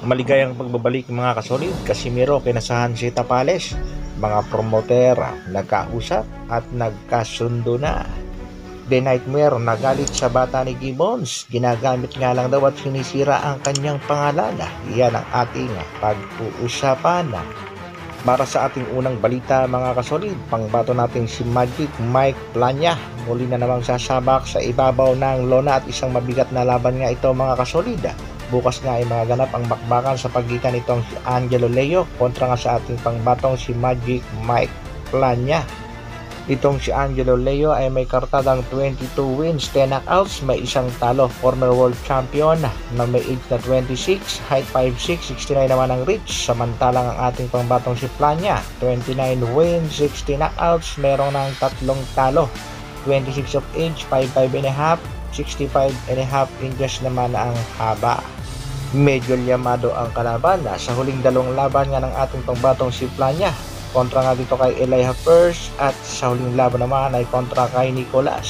Maligayang pagbabalik mga kasolid, Casimiro kinasahan si Tapales. Mga promoter nagkausap at nagkasundo na. The Nightmare nagalit sa bata ni Gibbons. Ginagamit nga lang daw at sinisira ang kanyang pangalan. Yan ang ating pag-uusapan. Para sa ating unang balita mga kasolid, pangbato natin si Magic Mike Plania. Muli na namang sasabak sa ibabaw ng lona at isang mabigat na laban nga ito mga kasolid. Bukas nga ay magaganap ang bakbakan sa pagitan nitong si Angelo Leo kontra nga sa ating pangbatong si Magic Mike Plania. Itong si Angelo Leo ay may kartadang 22 wins, 10 knockouts, may isang talo, former world champion na may age na 26, height 5'6", 69 naman ang reach. Samantalang ang ating pangbatong si Plania, 29 wins, 60 knockouts, merong ng 3 talo, 26 of age, 5'5 and a half, 65 and a half inches naman ang haba. Medyo liyamado ang kalaban sa huling dalawang laban nga ng ating pangbatong si Plania. Kontra nga dito kay Elijah First at sa huling laban naman ay kontra kay Nicolas.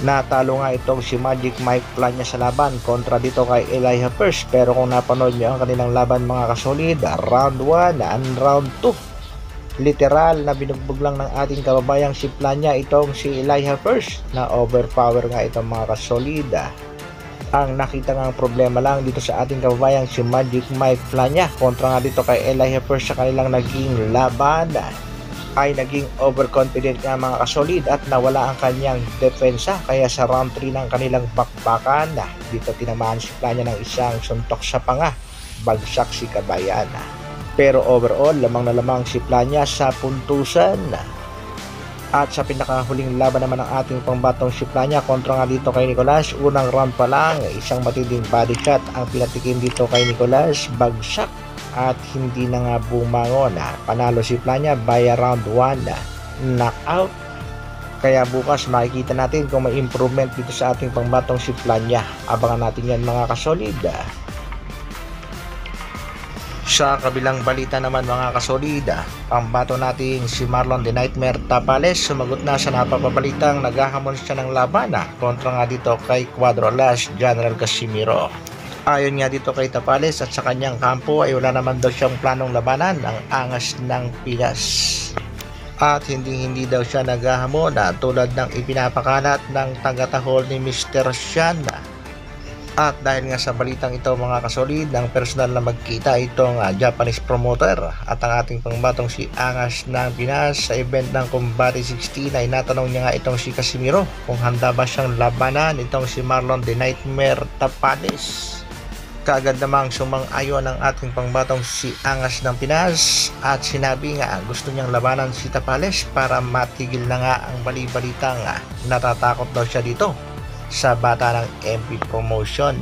Natalo nga itong si Magic Mike Plania sa laban kontra dito kay Elijah First, pero kung napanood nyo ang kanilang laban mga kasolid, round 1 and round 2, literal na binugbog lang ng ating kababayang si Plania itong si Elijah First na overpower nga itong mga kasolid. Ang nakita nga ang problema lang dito sa ating kababayang si Magic Mike Plania kontra nga dito kay Elijah First sa kanilang naging laban ay naging overconfident nga mga kasolid at nawala ang kanyang depensa, kaya sa round 3 ng kanilang bakbakan dito tinamaan si Plania ng isang suntok sa panga, bagsak si kabayan. Pero overall lamang na lamang si Plania sa puntusan. At sa pinakahuling laban naman ng ating pangbatong si Plania kontra nga dito kay Nicolas, unang round pa lang isang matinding body shot ang pinatikim dito kay Nicolas, bagsak at hindi na nga bumangon. Panalo si Plania by round 1 knockout. Kaya bukas makikita natin kung may improvement dito sa ating pangbatong si Plania. Abangan natin yan mga kasolid. Sa kabilang balita naman mga kasolid, pambato natin si Marlon The Nightmare Tapales sumagot na sa napapabalitang naghahamon siya ng laban kontra nga dito kay Cuadro-Las General Casimiro. Ayon nga dito kay Tapales at sa kanyang kampo ay wala naman daw siyang planong labanan ang angas ng Pinas. At hindi daw siya naghahamon tulad ng ipinapakalat ng tagatahol ni Mr. Shanda. At dahil nga sa balitang ito mga kasolid, ang personal na magkita itong Japanese promoter at ang ating pangbatong si Angas ng Pinas sa event ng Combate 16 ay natanong niya nga itong si Casimiro kung handa ba siyang labanan itong si Marlon The Nightmare Tapales. Kaagad namang sumang-ayon ang ating pangbatong si Angas ng Pinas at sinabi nga gusto niyang labanan si Tapales para matigil na nga ang bali-balitang natatakot daw siya dito sa bata ng MP Promotion.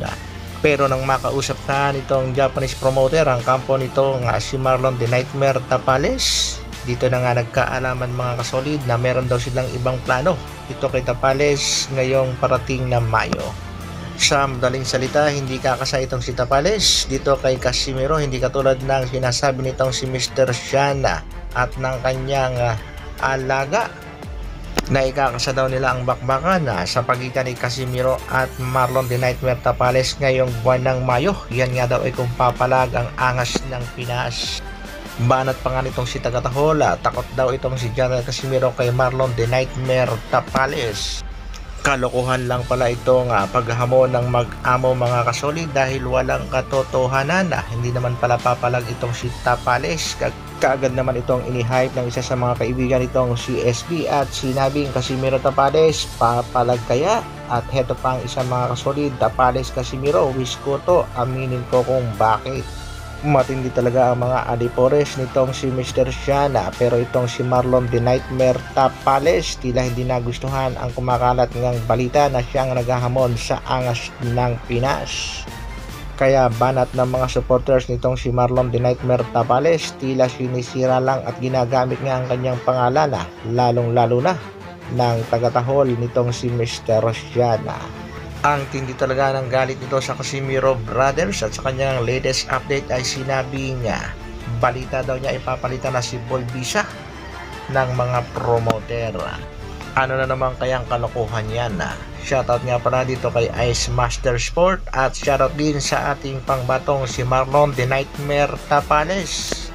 Pero nang makausap na nitong Japanese promoter ang kampo nito nga si Marlon The Nightmare Tapales, dito na nga nagkaalaman mga kasolid na meron daw silang ibang plano dito kay Tapales ngayong parating na Mayo. Sa madaling salita, hindi kakasa itong si Tapales dito kay Casimiro, hindi katulad ng sinasabi nitong si Mr. Shana at ng kanyang alaga na ikakasa daw nila ang bakbakan sa pagitan ni Casimiro at Marlon The Nightmare Tapales ngayong buwan ng Mayo. Yan nga daw ay kung papalag ang angas ng Pinas. Banat pa nga nitong si tagatahol, takot daw itong si General Casimiro kay Marlon The Nightmare Tapales. Kalokohan lang pala itong paghamon ng mag-amo mga kasolid dahil walang katotohanan. Hindi naman pala papalag itong si Tapales. Kaagad naman itong inihype ng isa sa mga kaibigan nitong si SB at sinabing Casimiro Tapales papalag kaya. At heto pa ang isang mga kasolid, Tapales Casimiro, wish ko to, aminin ko kung bakit. Matindi talaga ang mga adipores nitong si Mr. Shana, pero itong si Marlon The Nightmare Tapales tila hindi nagustuhan ang kumakalat ngang balita na siyang naghahamon sa angas ng Pinas. Kaya banat ng mga supporters nitong si Marlon The Nightmare Tapales tila sinisira lang at ginagamit nga ang kanyang pangalan lalong lalo na ng tagatahol nitong si Mr. Shana. Ang tindi talaga ng galit nito sa Casimiro Brothers at sa kanyang latest update ay sinabi niya balita daw niya ipapalitan na si Paul Bisa ng mga promoter. Ano na naman kayang kalokohan yan na? Shoutout nga pala dito kay Ice Master Sport at shoutout din sa ating pangbatong si Marlon The Nightmare Tapales.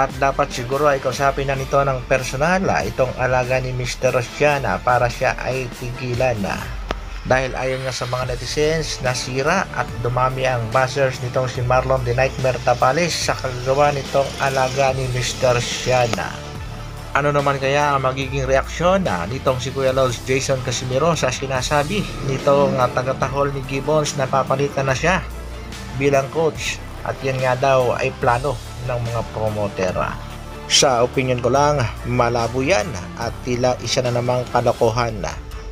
At dapat siguro ay kausapin na nito ng personal itong alaga ni Mr. Rosiana para siya ay tigilan na. Dahil ayon nga sa mga netizens, nasira at dumami ang buzzers nitong si Marlon The Nightmare Tapales sa kagagawa nitong alaga ni Mr. Rosiana. Ano naman kaya ang magiging reaksyon nitong si Kuya Lods Jason Casimiro sa sinasabi nitong tagatahol ni Gibbons na papalitan na siya bilang coach at yan nga daw ay plano ng mga promoter. Sa opinion ko lang, malabo yan at tila isa na namang kalokohan.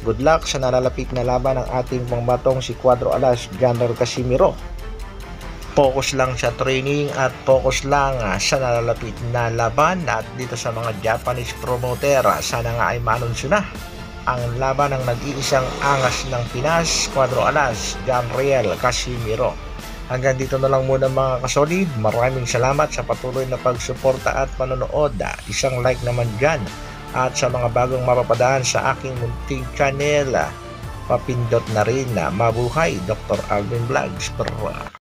Good luck sa nalalapit na laban ng ating pangbatong si Cuadro Alas General Casimiro. Focus lang sa training at focus lang sa nalalapit na laban at dito sa mga Japanese promoter, sana nga ay maanunsyo na ang laban ng nag-iisang angas ng Pinas, Cuadro Alas General Casimiro. Hanggang dito na lang muna mga kasolid. Maraming salamat sa patuloy na pagsuporta at panonood. Isang like naman dyan. At sa mga bagong mapapadaan sa aking munting channel, papindot na rin. Mabuhay Dr. Alvin Vlogs.